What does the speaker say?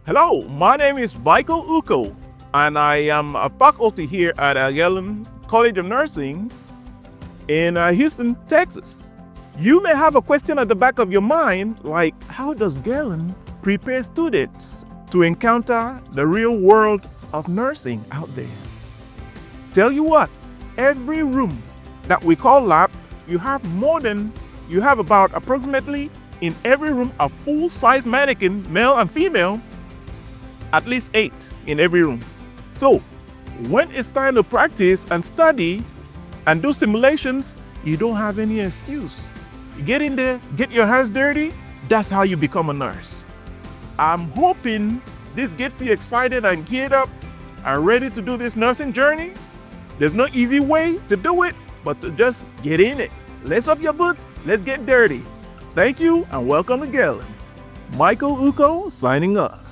Hello, my name is Michael Uko, and I am a faculty here at Galen College of Nursing in Houston, Texas. You may have a question at the back of your mind, like how does Galen prepare students to encounter the real world of nursing out there? Tell you what, every room that we call lab, you have about approximately in every room a full-size mannequin, male and female, at least 8 in every room. So when it's time to practice and study and do simulations, you don't have any excuse. You get in there, get your hands dirty, that's how you become a nurse. I'm hoping this gets you excited and geared up and ready to do this nursing journey. There's no easy way to do it, but to just get in it. Lace up your boots, let's get dirty. Thank you and welcome to Galen. Michael Uko signing off.